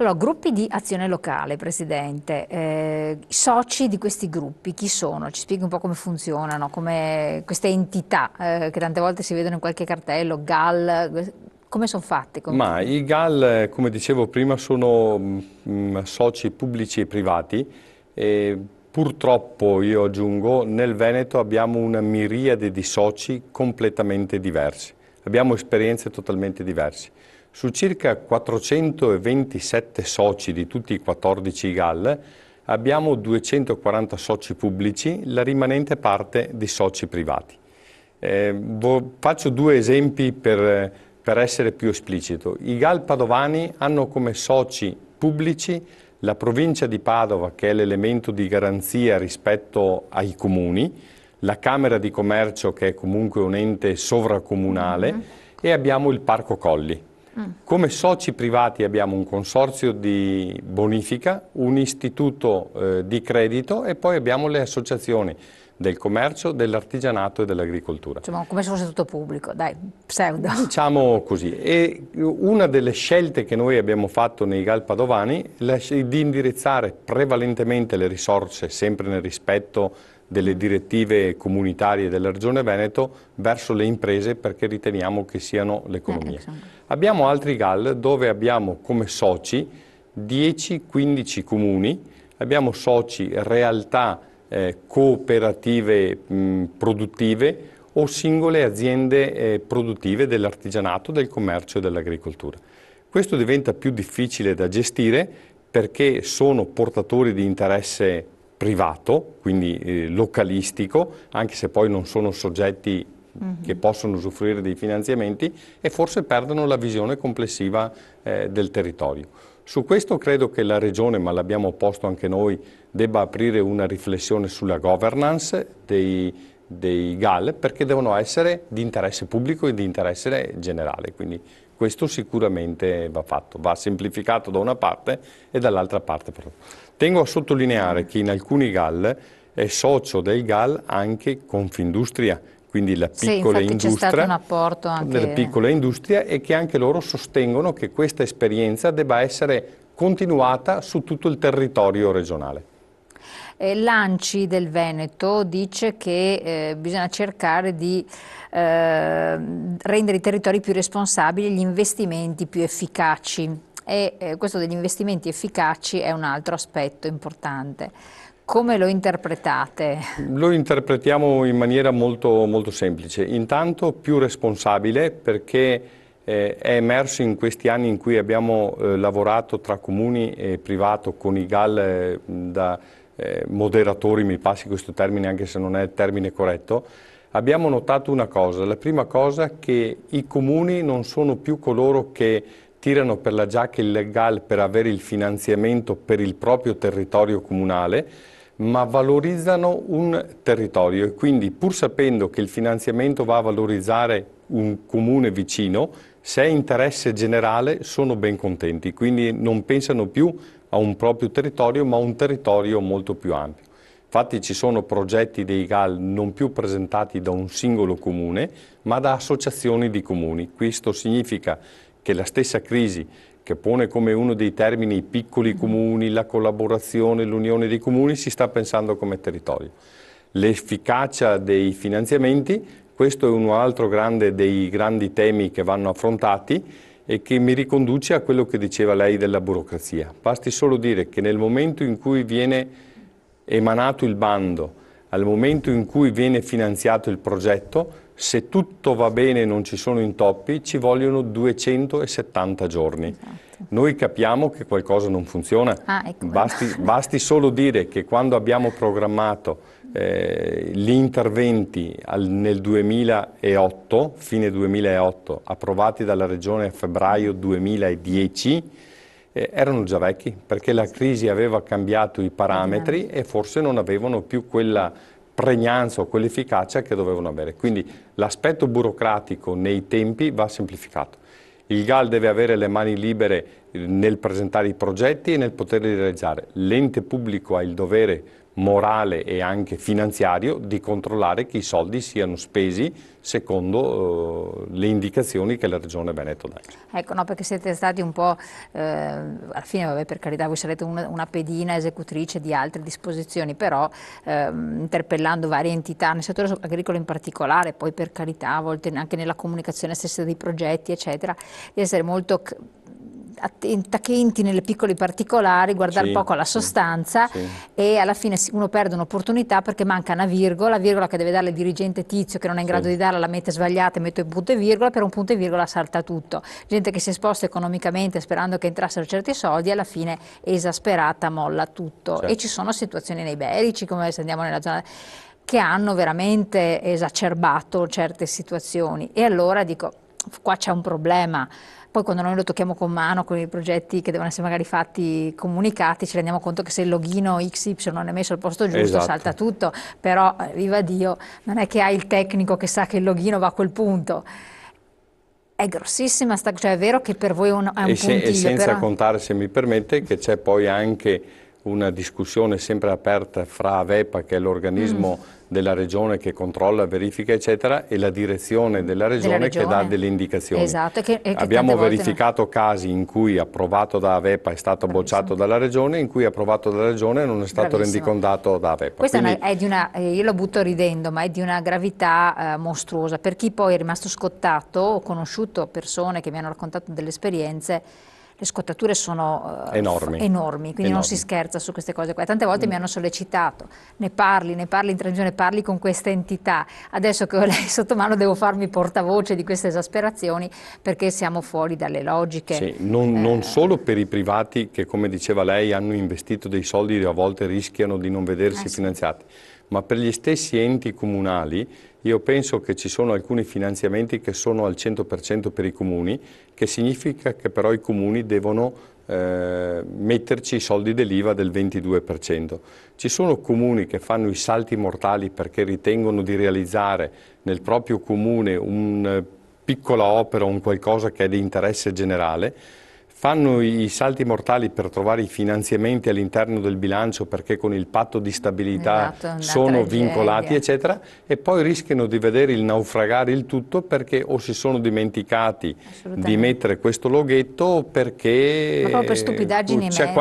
Allora, gruppi di azione locale, Presidente, i soci di questi gruppi, chi sono? Ci spieghi un po' come funzionano, come queste entità che tante volte si vedono in qualche cartello, GAL, come sono fatte? Ma i GAL, come dicevo prima, sono soci pubblici e privati e purtroppo, io aggiungo, nel Veneto abbiamo una miriade di soci completamente diversi. Abbiamo esperienze totalmente diverse. Su circa 427 soci di tutti i 14 GAL abbiamo 240 soci pubblici, la rimanente parte di soci privati. Faccio due esempi per essere più esplicito. I GAL padovani hanno come soci pubblici la provincia di Padova, che è l'elemento di garanzia rispetto ai comuni, la Camera di Commercio, che è comunque un ente sovracomunale, e abbiamo il Parco Colli. Come soci privati abbiamo un consorzio di bonifica, un istituto di credito e poi abbiamo le associazioni del commercio, dell'artigianato e dell'agricoltura. Insomma, come se fosse tutto pubblico, dai, pseudo. Diciamo così. E una delle scelte che noi abbiamo fatto nei GAL padovani è di indirizzare prevalentemente le risorse, sempre nel rispetto delle direttive comunitarie della Regione Veneto, verso le imprese perché riteniamo che siano l'economia. Abbiamo altri GAL dove abbiamo come soci 10-15 comuni, abbiamo soci realtà cooperative produttive o singole aziende produttive dell'artigianato, del commercio e dell'agricoltura. Questo diventa più difficile da gestire perché sono portatori di interesse privato, quindi localistico, anche se poi non sono soggetti che possono usufruire dei finanziamenti e forse perdono la visione complessiva del territorio. Su questo credo che la Regione, ma l'abbiamo posto anche noi, debba aprire una riflessione sulla governance dei GAL perché devono essere di interesse pubblico e di interesse generale, quindi questo sicuramente va fatto, va semplificato da una parte e dall'altra parte. Tengo a sottolineare che in alcuni GAL è socio del GAL anche Confindustria, quindi la piccola industria, c'è stato un apporto anche della piccola industria e che anche loro sostengono che questa esperienza debba essere continuata su tutto il territorio regionale. L'ANCI del Veneto dice che bisogna cercare di rendere i territori più responsabili e gli investimenti più efficaci e questo degli investimenti efficaci è un altro aspetto importante. Come lo interpretate? Lo interpretiamo in maniera molto, molto semplice. Intanto più responsabile perché è emerso in questi anni in cui abbiamo lavorato tra comuni e privato con i GAL da moderatori, mi passi questo termine anche se non è il termine corretto, abbiamo notato una cosa. La prima cosa è che i comuni non sono più coloro che tirano per la giacca il GAL per avere il finanziamento per il proprio territorio comunale, ma valorizzano un territorio e quindi pur sapendo che il finanziamento va a valorizzare un comune vicino, se è interesse generale sono ben contenti, quindi non pensano più a un proprio territorio ma a un territorio molto più ampio. Infatti ci sono progetti dei GAL non più presentati da un singolo comune ma da associazioni di comuni. Questo significa che la stessa crisi che pone come uno dei termini i piccoli comuni, la collaborazione, l'unione dei comuni, si sta pensando come territorio. L'efficacia dei finanziamenti, questo è un altro dei grandi temi che vanno affrontati e che mi riconduce a quello che diceva lei della burocrazia. Basti solo dire che nel momento in cui viene emanato il bando, al momento in cui viene finanziato il progetto, se tutto va bene e non ci sono intoppi, ci vogliono 270 giorni. Esatto. Noi capiamo che qualcosa non funziona. Ecco. Basti solo dire che quando abbiamo programmato gli interventi nel 2008, fine 2008, approvati dalla Regione a febbraio 2010, erano già vecchi, perché la crisi aveva cambiato i parametri e forse non avevano più quella pregnanza o quell'efficacia che dovevano avere. Quindi l'aspetto burocratico nei tempi va semplificato. Il GAL deve avere le mani libere nel presentare i progetti e nel poterli realizzare. L'ente pubblico ha il dovere morale e anche finanziario di controllare che i soldi siano spesi secondo le indicazioni che la Regione Veneto dà. Ecco, no, perché siete stati un po', alla fine, vabbè, per carità, voi sarete una pedina esecutrice di altre disposizioni, però interpellando varie entità nel settore agricolo in particolare, poi per carità, a volte anche nella comunicazione stessa dei progetti, eccetera, di essere molto attenti nelle piccoli particolari, guardare poco alla sostanza, e alla fine uno perde un'opportunità perché manca una virgola che deve dare il dirigente Tizio, che non è in grado di darla, la mette sbagliata, mette un punto e virgola, per un punto e virgola salta tutto. Gente che si è esposta economicamente sperando che entrassero certi soldi, alla fine esasperata molla tutto. E ci sono situazioni nei Berici, come se andiamo nella zona, che hanno veramente esacerbato certe situazioni, e allora dico, qua c'è un problema. Poi quando noi lo tocchiamo con mano con i progetti che devono essere magari fatti, comunicati, ci rendiamo conto che se il loghino XY non è messo al posto giusto, salta tutto, però viva Dio, non è che hai il tecnico che sa che il loghino va a quel punto. È grossissima, cioè è vero che per voi è un puntiglio, e senza però... contare, se mi permette, che c'è poi anche una discussione sempre aperta fra AVEPA, che è l'organismo della Regione che controlla, verifica, eccetera, e la direzione della Regione che dà delle indicazioni. Esatto, abbiamo verificato casi in cui approvato da AVEPA è stato bocciato dalla Regione, in cui approvato dalla Regione non è stato rendicontato da AVEPA. Questa è di una, io lo butto ridendo, ma è di una gravità mostruosa. Per chi poi è rimasto scottato, ho conosciuto persone che mi hanno raccontato delle esperienze. Le scottature sono enormi, quindi non si scherza su queste cose qua. Tante volte mi hanno sollecitato, ne parli in televisione, parli con queste entità. Adesso che ho lei sotto mano devo farmi portavoce di queste esasperazioni, perché siamo fuori dalle logiche. Sì, non solo per i privati che, come diceva lei, hanno investito dei soldi e a volte rischiano di non vedersi finanziati, ma per gli stessi enti comunali. Io penso che ci sono alcuni finanziamenti che sono al 100% per i comuni, che significa che però i comuni devono metterci i soldi dell'IVA del 22%. Ci sono comuni che fanno i salti mortali perché ritengono di realizzare nel proprio comune una piccola opera, un qualcosa che è di interesse generale, fanno i salti mortali per trovare i finanziamenti all'interno del bilancio perché con il patto di stabilità sono vincolati, eccetera, e poi rischiano di vedere il naufragare il tutto perché o si sono dimenticati di mettere questo loghetto o perché c'è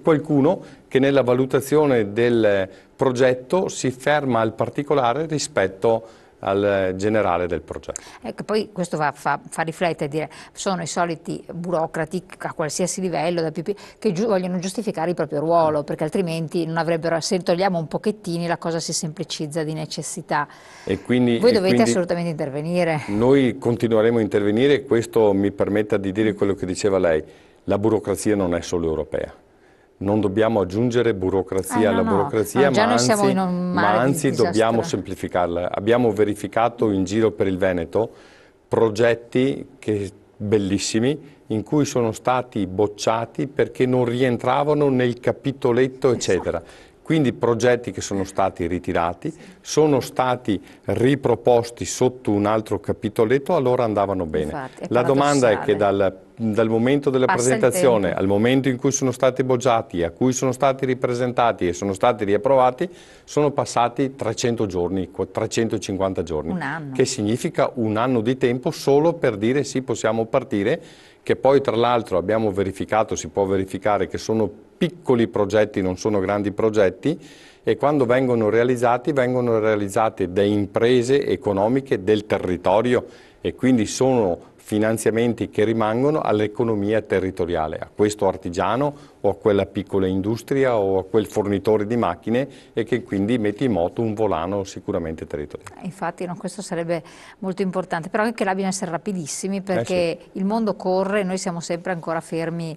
qualcuno che nella valutazione del progetto si ferma al particolare rispetto al generale del progetto. Ecco, poi questo fa riflettere, dire, sono i soliti burocrati a qualsiasi livello, che vogliono giustificare il proprio ruolo, perché altrimenti non avrebbero, se togliamo un pochettini la cosa si semplicizza di necessità. Voi dovete assolutamente intervenire. Noi continueremo a intervenire, e questo mi permetta di dire quello che diceva lei, la burocrazia non è solo europea. Non dobbiamo aggiungere burocrazia alla burocrazia, ma anzi dobbiamo semplificarla. Abbiamo verificato in giro per il Veneto progetti bellissimi in cui sono stati bocciati perché non rientravano nel capitoletto, eccetera. Quindi progetti che sono stati ritirati, sono stati riproposti sotto un altro capitoletto, allora andavano bene. Infatti, la domanda è che dal momento della presentazione al momento in cui sono stati bocciati, a cui sono stati ripresentati e sono stati riapprovati, sono passati 300 giorni, 350 giorni. Un anno. Che significa un anno di tempo solo per dire sì, possiamo partire, che poi tra l'altro abbiamo verificato, si può verificare che sono piccoli progetti, non sono grandi progetti, e quando vengono realizzati da imprese economiche del territorio e quindi sono finanziamenti che rimangono all'economia territoriale, a questo artigiano o a quella piccola industria o a quel fornitore di macchine, e che quindi mette in moto un volano sicuramente territoriale. Infatti questo sarebbe molto importante, però anche là bisogna essere rapidissimi perché il mondo corre, noi siamo sempre ancora fermi.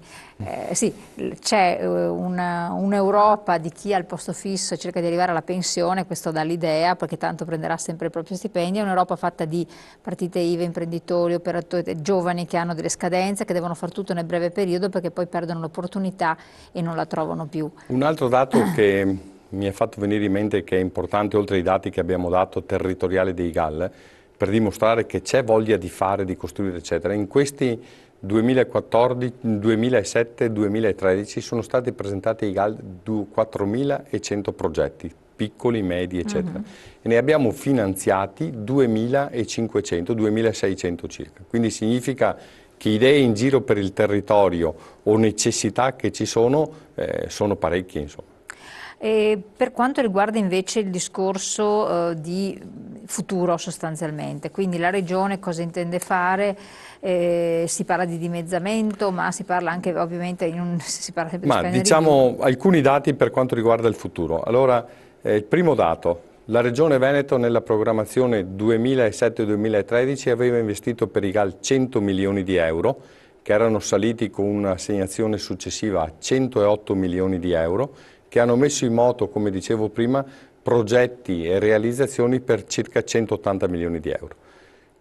Sì, c'è un'Europa di chi al posto fisso cerca di arrivare alla pensione, questo dà l'idea, perché tanto prenderà sempre il proprio stipendio. È un'Europa fatta di partite IVA, imprenditori, operatori, giovani che hanno delle scadenze, che devono fare tutto nel breve periodo perché poi perdono l'opportunità e non la trovano più. Un altro dato che mi è fatto venire in mente, che è importante, oltre ai dati che abbiamo dato territoriali dei GAL, per dimostrare che c'è voglia di fare, di costruire, eccetera. In questi 2014, 2007, 2013 sono stati presentati ai GAL 4.100 progetti, piccoli, medi, eccetera. E ne abbiamo finanziati 2.500, 2.600 circa. Quindi significa che idee in giro per il territorio o necessità che ci sono parecchie, insomma. E per quanto riguarda invece il discorso di futuro sostanzialmente, quindi la Regione cosa intende fare? Si parla di dimezzamento, ma si parla anche ovviamente, si parla sempre di spendere diciamo alcuni dati per quanto riguarda il futuro. Allora, il primo dato, la Regione Veneto nella programmazione 2007-2013 aveva investito per i GAL 100 milioni di euro, che erano saliti con un'assegnazione successiva a 108 milioni di euro, che hanno messo in moto, come dicevo prima, progetti e realizzazioni per circa 180 milioni di euro.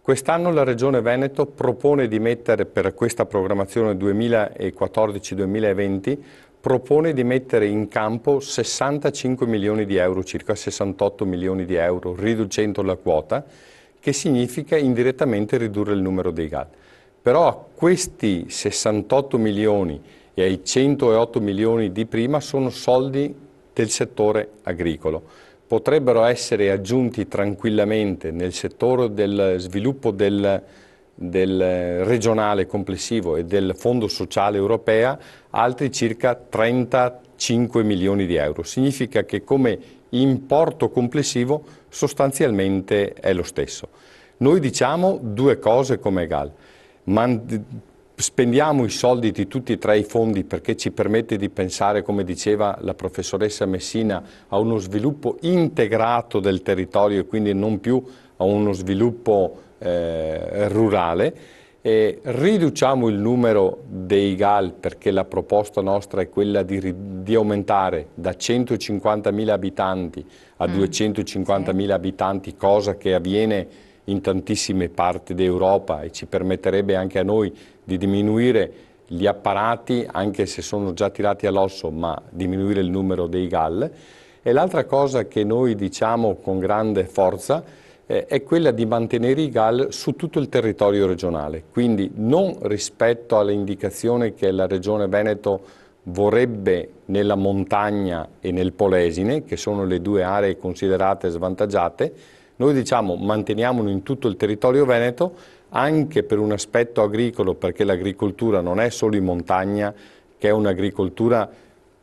Quest'anno la Regione Veneto propone di mettere, per questa programmazione 2014-2020, propone di mettere in campo 65 milioni di euro, circa 68 milioni di euro, riducendo la quota, che significa indirettamente ridurre il numero dei GAL. Però a questi 68 milioni e ai 108 milioni di prima sono soldi del settore agricolo. Potrebbero essere aggiunti tranquillamente nel settore del sviluppo del regionale complessivo e del Fondo Sociale Europea altri circa 35 milioni di euro. Significa che come importo complessivo sostanzialmente è lo stesso. Noi diciamo due cose come GAL. Spendiamo i soldi di tutti e tre i fondi perché ci permette di pensare, come diceva la professoressa Messina, a uno sviluppo integrato del territorio e quindi non più a uno sviluppo rurale. Riduciamo il numero dei GAL perché la proposta nostra è quella di aumentare da 150.000 abitanti a 250.000 abitanti, cosa che avviene in tantissime parti d'Europa e ci permetterebbe anche a noi di diminuire gli apparati, anche se sono già tirati all'osso, ma diminuire il numero dei GAL. E l'altra cosa che noi diciamo con grande forza è quella di mantenere i GAL su tutto il territorio regionale, quindi non rispetto all'indicazione che la Regione Veneto vorrebbe nella montagna e nel Polesine, che sono le due aree considerate svantaggiate. Noi diciamo manteniamolo in tutto il territorio veneto, anche per un aspetto agricolo, perché l'agricoltura non è solo in montagna, che è un'agricoltura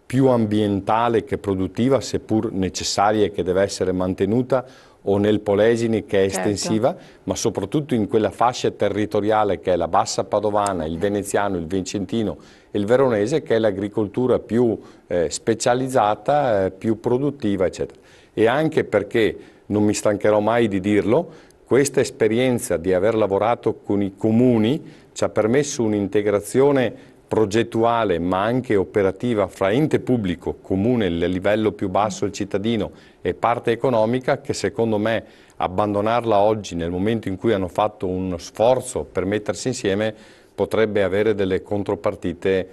più ambientale che produttiva, seppur necessaria e che deve essere mantenuta, o nel Polesine che è estensiva, ma soprattutto in quella fascia territoriale che è la Bassa Padovana, il Veneziano, il Vicentino e il Veronese, che è l'agricoltura più specializzata, più produttiva, eccetera. E anche perché, non mi stancherò mai di dirlo, questa esperienza di aver lavorato con i comuni ci ha permesso un'integrazione progettuale ma anche operativa fra ente pubblico, comune, il livello più basso, il cittadino, e parte economica, che secondo me abbandonarla oggi nel momento in cui hanno fatto uno sforzo per mettersi insieme potrebbe avere delle contropartite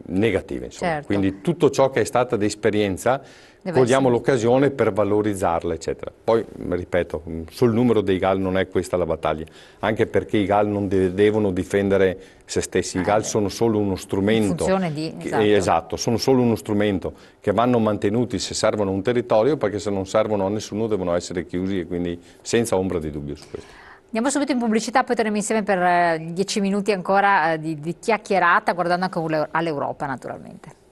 negative. Insomma. Certo. Quindi tutto ciò che è stata di esperienza cogliamo l'occasione per valorizzarla, eccetera. Poi, ripeto, sul numero dei GAL non è questa la battaglia, anche perché i GAL non devono difendere se stessi, i GAL sono solo uno strumento. In funzione di, esatto, sono solo uno strumento che vanno mantenuti se servono a un territorio, perché se non servono a nessuno devono essere chiusi e quindi senza ombra di dubbio su questo. Andiamo subito in pubblicità, poi torniamo insieme per 10 minuti ancora di chiacchierata, guardando anche all'Europa naturalmente.